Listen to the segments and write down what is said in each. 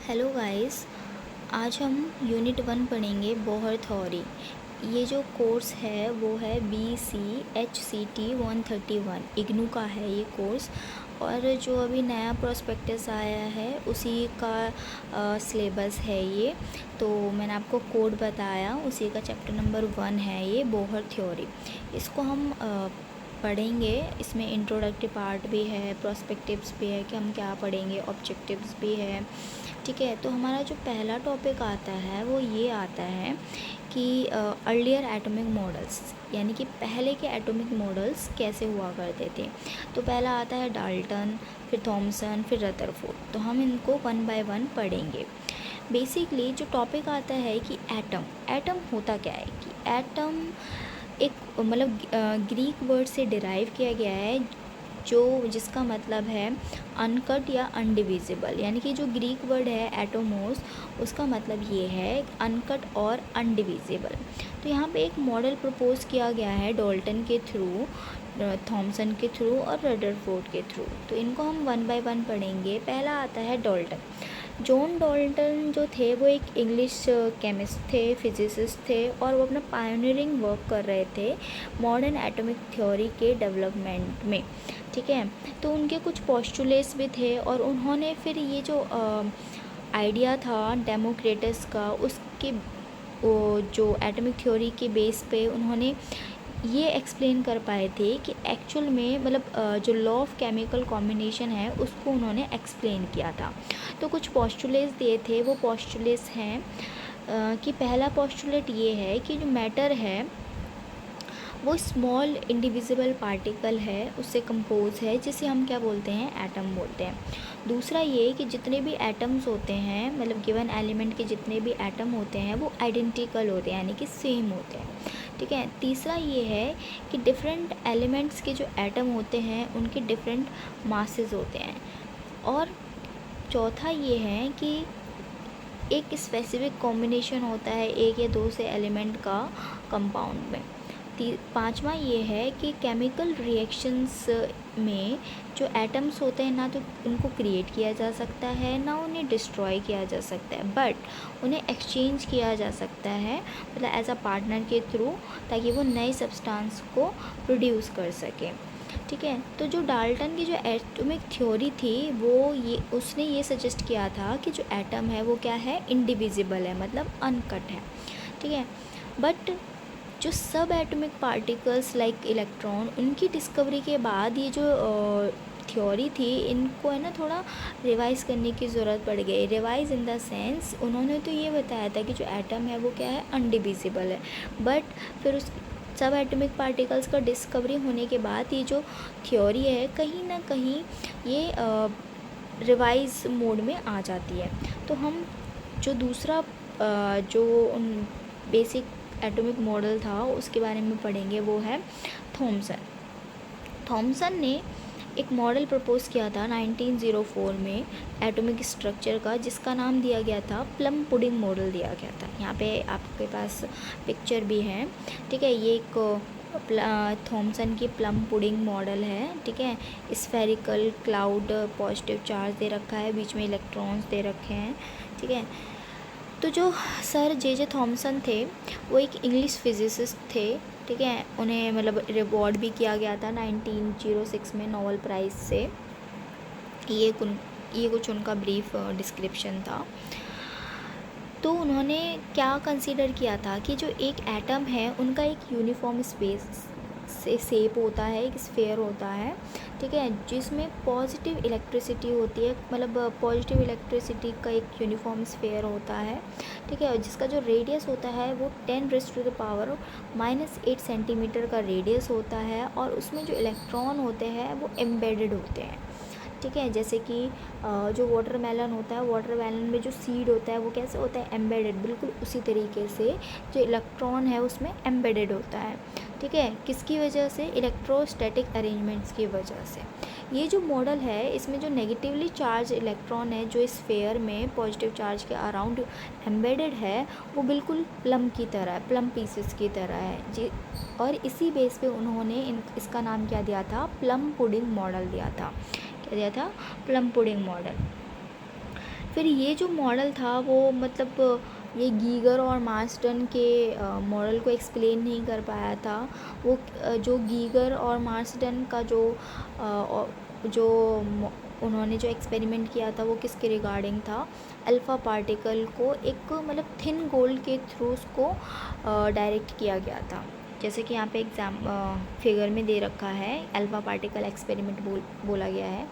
Hello guys. आज हम unit 1 पढ़ेंगे बोहर थ्योरी। ये जो कोर्स है वो है BCHCT 131 इग्नू का है ये कोर्स। और जो अभी नया प्रोस्पेक्टस आया है उसी का सिलेबस है ये। तो मैंने आपको कोड बताया, उसी का चैप्टर नंबर 1 है ये बोहर थ्योरी। इसको हम पढ़ेंगे। इसमें इंट्रोडक्टिव पार्ट भी है, प्रोस्पेक्टिव्स भी है कि हम क्या पढ़ेंगे, ऑब्जेक्टिव्स भी है। ठीक है, तो हमारा जो पहला टॉपिक आता है वो ये आता है कि अर्लियर एटॉमिक मॉडल्स, यानी कि पहले के एटॉमिक मॉडल्स कैसे हुआ करते थे। तो पहला आता है डाल्टन, फिर थॉमसन, फिर रदरफोर्ड। तो हम इनको 1 बाय 1 पढ़ेंगे। बेसिकली जो टॉपिक आता है कि एटम होता क्या है, कि एटम एक मतलब ग्रीक वर्ड से डिराइव किया गया है जो जिसका मतलब है अनकट या अनडिविजिबल। यानी कि जो ग्रीक वर्ड है एटोमोस, उसका मतलब ये है अनकट और अनडिविजिबल। तो यहाँ पे एक मॉडल प्रपोज किया गया है डाल्टन के थ्रू, थॉमसन के थ्रू और रदरफोर्ड के थ्रू। तो इनको हम 1 बाय 1 पढ़ेंगे। पहला आता है डाल्टन। जॉन डाल्टन जो थे वो एक इंग्लिश केमिस्ट थे, फिजिसिस्ट थे, और वो अपना पायोनियरिंग वर्क कर रहे थे मॉडर्न एटॉमिक थ्योरी के डेवलपमेंट में। ठीक है, तो उनके कुछ पोस्टुलेट्स भी थे और उन्होंने फिर ये जो आइडिया था डेमोक्रिटस का, उसके जो एटॉमिक थ्योरी के बेस पे उन्होंने ये एक्सप्लेन कर पाए थे कि एक्चुअल में मतलब जो लॉ ऑफ केमिकल कॉम्बिनेशन है उसको उन्होंने एक्सप्लेन किया था। तो कुछ पोस्टुलेट्स दिए थे, वो पोस्टुलेट्स हैं कि पहला पोस्टुलेट ये है कि जो मैटर है वो स्मॉल इंडिविजिबल पार्टिकल है, उससे कंपोज है, जिसे हम क्या बोलते हैं, एटम बोलते हैं। दूसरा ये कि जितने भी एटम्स होते हैं, मतलब गिवन एलिमेंट के जितने भी एटम होते हैं वो आइडेंटिकल होते हैं, यानी कि सेम होते हैं। ठीक है। तीसरा ये है कि डिफरेंट एलिमेंट्स के जो एटम होते हैं उनके डिफरेंट मासेस होते हैं। और चौथा ये है कि एक स्पेसिफिक कॉम्बिनेशन होता है एक या दो से एलिमेंट का कंपाउंड में। पांचवा ये है कि केमिकल रिएक्शंस में जो एटम्स होते हैं ना तो उनको क्रिएट किया जा सकता है ना उन्हें डिस्ट्रॉय किया जा सकता है, बट उन्हें एक्सचेंज किया जा सकता है, मतलब एज अ पार्टनर के थ्रू, ताकि वो नए सब्सटेंस को प्रोड्यूस कर सके। ठीक है, तो जो डाल्टन की जो एटॉमिक थ्योरी थी वो उसने ये सजेस्ट किया था कि जो एटम है वो क्या है, इंडिविजिबल है, मतलब अनकट है। ठीक है, बट जो सब एटॉमिक पार्टिकल्स लाइक इलेक्ट्रॉन, उनकी डिस्कवरी के बाद ये जो थ्योरी थी इनको है ना थोड़ा रिवाइज करने की ज़रूरत पड़ गई। रिवाइज इन द सेंस उन्होंने तो ये बताया था कि जो एटम है वो क्या है, अनडिविजिबल है, बट फिर उस सब एटॉमिक पार्टिकल्स का डिस्कवरी होने के बाद ये जो थ्योरी है कहीं ना कहीं ये रिवाइज मोड में आ जाती है। तो हम जो दूसरा जो बेसिक एटॉमिक मॉडल था उसके बारे में पढ़ेंगे, वो है थॉमसन। थॉमसन ने एक मॉडल प्रपोज किया था 1904 में एटॉमिक स्ट्रक्चर का, जिसका नाम दिया गया था प्लम पुडिंग मॉडल दिया गया था। यहाँ पे आपके पास पिक्चर भी है। ठीक है, ये एक थॉमसन की प्लम पुडिंग मॉडल है। ठीक है, स्फेरिकल क्लाउड पॉजिटिव चार्ज दे रखा है, बीच में इलेक्ट्रॉन्स दे रखे हैं। ठीक है, तो जो सर जे थॉमसन थे वो एक इंग्लिश फिजिसिस्ट थे। ठीक है, उन्हें मतलब रिवॉर्ड भी किया गया था 1906 में नोबेल प्राइज़ से। ये कुछ उनका ब्रीफ डिस्क्रिप्शन था। तो उन्होंने क्या कंसीडर किया था कि जो एक एटम है उनका एक यूनिफॉर्म स्पेस से शेप होता है, एक स्फेयर होता है। ठीक है, जिसमें पॉजिटिव इलेक्ट्रिसिटी होती है, मतलब पॉजिटिव इलेक्ट्रिसिटी का एक यूनिफॉर्म स्फेयर होता है। ठीक है, जिसका जो रेडियस होता है वो 10⁻⁻8 सेंटीमीटर का रेडियस होता है, और उसमें जो इलेक्ट्रॉन होते हैं वो एम्बेडेड होते हैं। ठीक है, जैसे कि जो वाटरमेलन होता है, वाटरमेलन में जो सीड होता है वो कैसे होता है, एम्बेडेड, बिल्कुल उसी तरीके से जो इलेक्ट्रॉन है उसमें एम्बेडेड होता है। ठीक है, किसकी वजह से, इलेक्ट्रोस्टैटिक अरेंजमेंट्स की वजह से। ये जो मॉडल है इसमें जो नेगेटिवली चार्ज इलेक्ट्रॉन है जो स्फेयर में पॉजिटिव चार्ज के अराउंड एम्बेडेड है, वो बिल्कुल प्लम की तरह है, प्लम पीसेस की तरह है जी। और इसी बेस पे उन्होंने इसका नाम क्या दिया था, प्लम पुडिंग मॉडल दिया था। क्या दिया था, प्लम पुडिंग मॉडल। फिर ये जो मॉडल था वो मतलब ये गीगर और मार्सटन के मॉडल को एक्सप्लेन नहीं कर पाया था। वो जो गीगर और मार्सटन का जो उन्होंने जो एक्सपेरिमेंट किया था वो किसके रिगार्डिंग था, अल्फ़ा पार्टिकल को एक मतलब थिन गोल्ड के थ्रू उसको डायरेक्ट किया गया था। जैसे कि यहाँ पे फिगर में दे रखा है, अल्फ़ा पार्टिकल एक्सपेरिमेंट बोला गया है।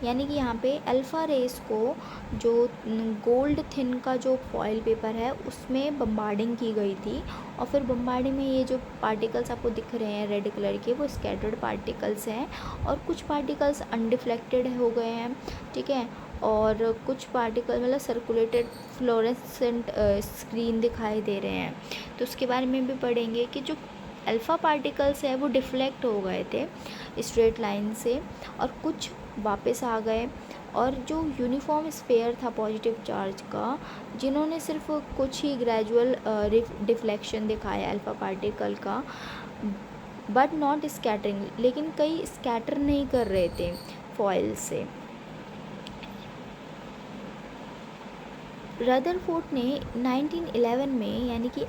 यानी कि यहाँ पे अल्फ़ा रेस को जो गोल्ड थिन का जो फॉइल पेपर है उसमें बम्बार्डिंग की गई थी, और फिर बम्बार्डिंग में ये जो पार्टिकल्स आपको दिख रहे हैं रेड कलर के, वो स्कैटर्ड पार्टिकल्स हैं, और कुछ पार्टिकल्स अनडिफ्लेक्टेड हो गए हैं, ठीक है, और कुछ पार्टिकल मतलब सर्कुलेटेड फ्लोरेसेंट स्क्रीन दिखाई दे रहे हैं। तो उसके बारे में भी पढ़ेंगे कि जो अल्फ़ा पार्टिकल्स है वो डिफ्लेक्ट हो गए थे स्ट्रेट लाइन से, और कुछ वापस आ गए, और जो यूनिफॉर्म स्फीयर था पॉजिटिव चार्ज का, जिन्होंने सिर्फ कुछ ही ग्रेजुअल डिफ्लेक्शन दिखाया अल्फ़ा पार्टिकल का, बट नॉट स्कैटरिंग, लेकिन कई स्कैटर नहीं कर रहे थे फॉइल से। रदरफोर्ड ने 1911 में यानी कि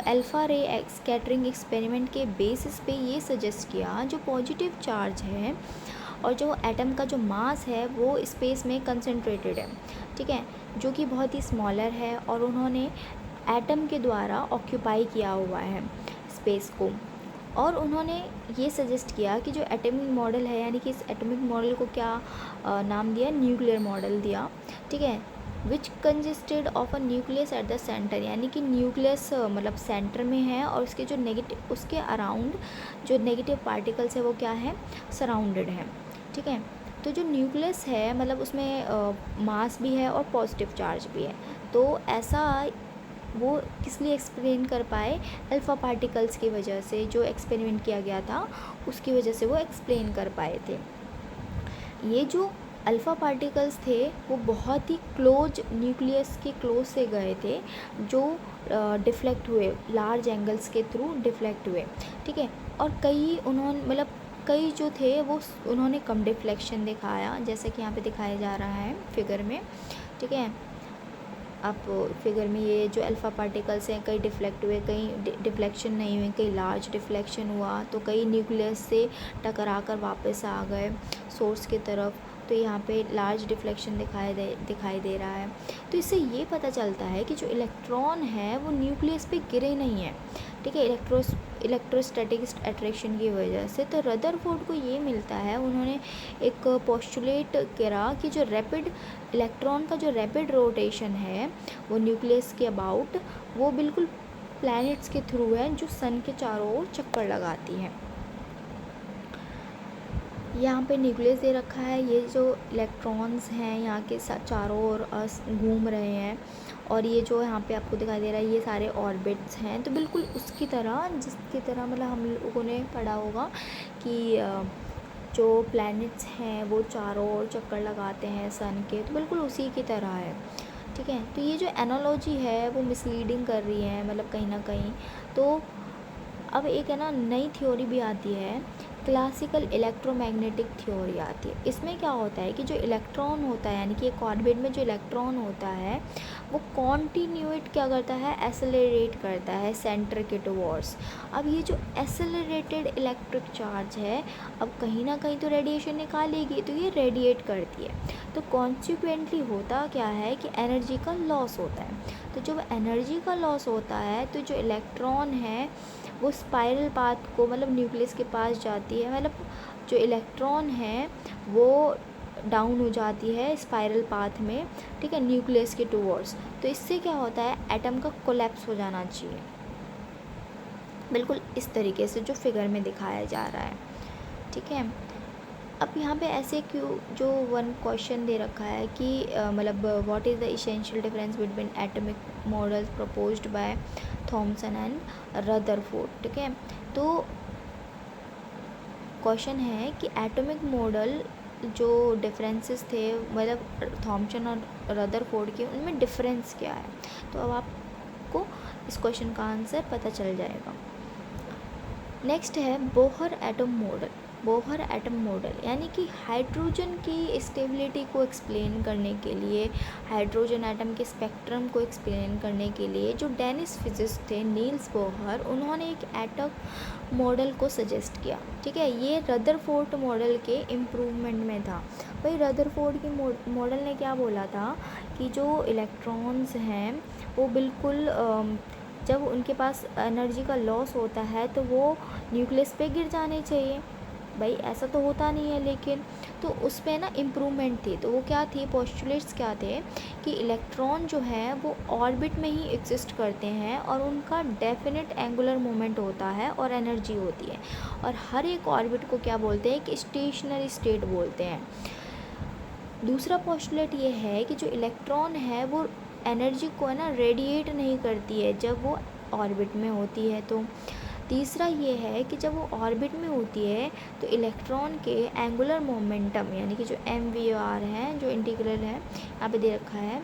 अल्फ़ा रे स्कैटरिंग एक्सपेरिमेंट के बेसिस पे ये सजेस्ट किया, जो पॉजिटिव चार्ज है और जो एटम का जो मास है वो स्पेस में कंसंट्रेटेड है, ठीक है, जो कि बहुत ही स्मॉलर है, और उन्होंने एटम के द्वारा ऑक्यूपाई किया हुआ है स्पेस को। और उन्होंने ये सजेस्ट किया कि जो एटॉमिक मॉडल है, यानी कि इस एटॉमिक मॉडल को क्या नाम दिया, न्यूक्लियर मॉडल दिया, ठीक है, which consisted of a nucleus at the centre, यानी कि न्यूक्लियस मतलब सेंटर में है, और उसके जो नेगेटिव, उसके अराउंड जो नेगेटिव पार्टिकल्स है वो क्या है, सराउंडेड है, ठीक है। तो जो न्यूक्लियस है मतलब उसमें मास भी है और पॉजिटिव चार्ज भी है, तो ऐसा वो किस लिए एक्सप्लेन कर पाए, अल्फ़ा पार्टिकल्स की वजह से, जो एक्सपेरिमेंट किया गया था उसकी वजह से वो एक्सप्लेन कर पाए थे। ये जो अल्फ़ा पार्टिकल्स थे वो बहुत ही क्लोज, न्यूक्लियस के क्लोज से गए थे, जो डिफ्लेक्ट हुए, लार्ज एंगल्स के थ्रू डिफ्लेक्ट हुए, ठीक है, और कई उन्होंने मतलब कई जो थे वो उन्होंने कम डिफ्लेक्शन दिखाया, जैसे कि यहाँ पे दिखाया जा रहा है फिगर में, ठीक है। आप फिगर में ये जो अल्फ़ा पार्टिकल्स हैं, कई डिफ्लेक्ट हुए, कई डिफ्लेक्शन नहीं हुए, कई लार्ज डिफ्लेक्शन हुआ, तो कई न्यूक्लियस से टकरा कर वापस आ गए सोर्स की तरफ, तो यहाँ पे लार्ज डिफ्लेक्शन दिखाई दे रहा है। तो इससे ये पता चलता है कि जो इलेक्ट्रॉन है वो न्यूक्लियस पे गिरे नहीं है, ठीक है, इलेक्ट्रोस्टैटिक अट्रैक्शन की वजह से। तो रदरफोर्ड को ये मिलता है, उन्होंने एक पोस्टुलेट करा कि जो रैपिड इलेक्ट्रॉन का जो रैपिड रोटेशन है वो न्यूक्लियस के अबाउट, वो बिल्कुल प्लैनेट्स के थ्रू है, जो सन के चारों ओर चक्कर लगाती है। यहाँ पे न्यूक्लियस दे रखा है, ये जो इलेक्ट्रॉन्स हैं यहाँ के चारों ओर घूम रहे हैं, और ये जो यहाँ पे आपको दिखाई दे रहा है ये सारे ऑर्बिट्स हैं। तो बिल्कुल उसकी तरह, जिसकी तरह मतलब हम लोगों ने पढ़ा होगा कि जो प्लैनेट्स हैं वो चारों ओर चक्कर लगाते हैं सन के, तो बिल्कुल उसी की तरह है, ठीक है। तो ये जो एनालॉजी है वो मिसलीडिंग कर रही है मतलब कहीं ना कहीं। तो अब एक है ना नई थ्योरी भी आती है, क्लासिकल इलेक्ट्रोमैग्नेटिक थ्योरी आती है। इसमें क्या होता है कि जो इलेक्ट्रॉन होता है, यानी कि एक ऑर्बिट में जो इलेक्ट्रॉन होता है वो कॉन्टिन्यूएट क्या करता है, एसेलरेट करता है सेंटर के टुवर्ड्स। अब ये जो एसेलरेटेड इलेक्ट्रिक चार्ज है, अब कहीं ना कहीं तो रेडिएशन निकालेगी, तो ये रेडिएट करती है, तो कॉन्सिक्वेंटली होता क्या है कि एनर्जी का लॉस होता है। तो जब एनर्जी का लॉस होता है तो जो इलेक्ट्रॉन है वो स्पाइरल पाथ को मतलब न्यूक्लियस के पास जाती है, मतलब जो इलेक्ट्रॉन है वो डाउन हो जाती है स्पाइरल पाथ में, ठीक है, न्यूक्लियस के टुवर्ड्स। तो इससे क्या होता है, एटम का कोलैप्स हो जाना चाहिए, बिल्कुल इस तरीके से जो फिगर में दिखाया जा रहा है, ठीक है। अब यहाँ पे ऐसे क्यों जो वन क्वेश्चन दे रखा है कि मतलब what is the essential difference between atomic models proposed by Thomson and Rutherford, ठीक है। तो क्वेश्चन है कि एटॉमिक मॉडल जो डिफरेंसेस थे मतलब थॉमसन और रदरफोर्ड के, उनमें डिफरेंस क्या है। तो अब आपको इस क्वेश्चन का आंसर पता चल जाएगा। नेक्स्ट है Bohr atom model. Bohr atom model, यानी कि हाइड्रोजन की स्टेबिलिटी को एक्सप्लेन करने के लिए, हाइड्रोजन एटम के स्पेक्ट्रम को एक्सप्लेन करने के लिए जो डेनिश फिजिस्ट थे नील्स बोहर, उन्होंने एक एटम मॉडल को सजेस्ट किया। ठीक है, ये रदरफोर्ड मॉडल के इम्प्रूवमेंट में था। भाई रदरफोर्ड की मॉडल ने क्या बोला था कि जो इलेक्ट्रॉन्स हैं वो बिल्कुल जब उनके पास एनर्जी का लॉस होता है तो वो न्यूक्लियस पे गिर जाने चाहिए। भाई ऐसा तो होता नहीं है, लेकिन तो उस पर ना इम्प्रूवमेंट थी। तो वो क्या थी, पोस्टुलेट्स क्या थे कि इलेक्ट्रॉन जो है वो ऑर्बिट में ही एग्जिस्ट करते हैं और उनका डेफिनेट एंगुलर मोमेंट होता है और एनर्जी होती है, और हर एक ऑर्बिट को क्या बोलते हैं कि स्टेशनरी स्टेट बोलते हैं। दूसरा पोस्टुलेट ये है कि जो इलेक्ट्रॉन है वो एनर्जी को है ना रेडिएट नहीं करती है जब वो ऑर्बिट में होती है। तो तीसरा ये है कि जब वो ऑर्बिट में होती है तो इलेक्ट्रॉन के एंगुलर मोमेंटम, यानी कि जो MVR है, जो इंटीग्रल है यहाँ पे दे रखा है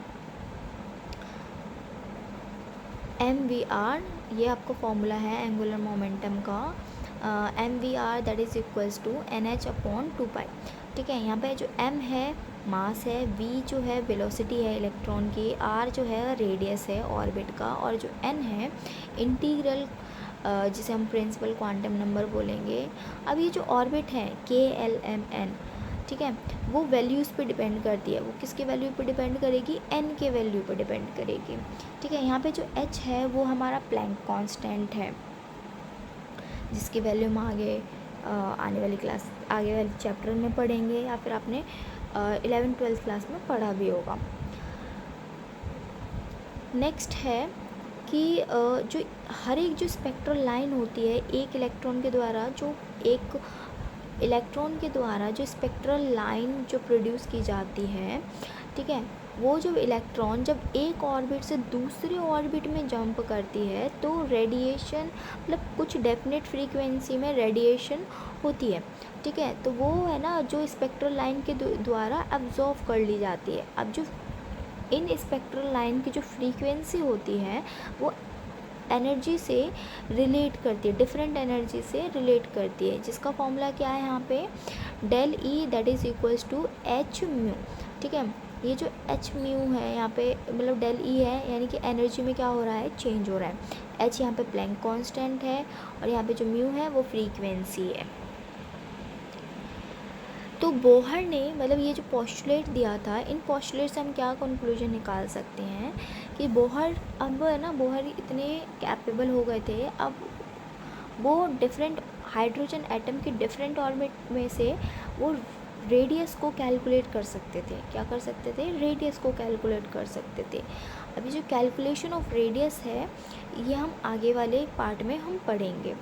MVR, ये आपका फॉर्मूला है एंगुलर मोमेंटम का। MVR that is equals to NH/2π। ठीक है, यहाँ पे जो M है मास है, V जो है वेलोसिटी है इलेक्ट्रॉन की, R जो है रेडियस है ऑर्बिट का, और जो N है इंटीग्रल जिसे हम प्रिंसिपल क्वांटम नंबर बोलेंगे। अब ये जो ऑर्बिट है KLMN, ठीक है, वो वैल्यूज़ पे डिपेंड करती है। वो किसके वैल्यू पे डिपेंड करेगी, N के वैल्यू पे डिपेंड करेगी। ठीक है, यहाँ पे जो H है वो हमारा प्लैंक कांस्टेंट है, जिसकी वैल्यू हम आगे आने वाली क्लास, आगे वाले चैप्टर में पढ़ेंगे, या फिर आपने 11th-12th क्लास में पढ़ा भी होगा। नेक्स्ट है कि जो हर एक जो स्पेक्ट्रल लाइन होती है, एक इलेक्ट्रॉन के द्वारा जो स्पेक्ट्रल लाइन जो प्रोड्यूस की जाती है, ठीक है, वो जो इलेक्ट्रॉन जब एक ऑर्बिट से दूसरे ऑर्बिट में जंप करती है तो रेडिएशन, मतलब कुछ डेफिनेट फ्रीक्वेंसी में रेडिएशन होती है। ठीक है, तो वो है ना जो स्पेक्ट्रल लाइन के द्वारा अब्जॉर्व कर ली जाती है। अब जो इन स्पेक्ट्रल लाइन की जो फ्रीक्वेंसी होती है वो एनर्जी से रिलेट करती है, डिफरेंट एनर्जी से रिलेट करती है, जिसका फॉर्मूला क्या है यहाँ पे, del E that is equals to H mu. ठीक है, ये जो एच म्यू है यहाँ पे, मतलब डेल ई है, यानी कि एनर्जी में क्या हो रहा है, चेंज हो रहा है। एच यहाँ पे प्लैंक कांस्टेंट है, और यहाँ पे जो म्यू है वो फ्रीक्वेंसी है। तो बोहर ने मतलब ये जो पोस्टुलेट दिया था, इन पोस्टुलेट से हम क्या कंक्लूजन निकाल सकते हैं कि बोहर अब है ना, बोहर इतने कैपेबल हो गए थे, अब वो डिफरेंट हाइड्रोजन एटम के डिफरेंट ऑर्बिट में से वो रेडियस को कैलकुलेट कर सकते थे। क्या कर सकते थे, रेडियस को कैलकुलेट कर सकते थे। अभी जो कैलकुलेशन ऑफ रेडियस है ये हम आगे वाले पार्ट में हम पढ़ेंगे।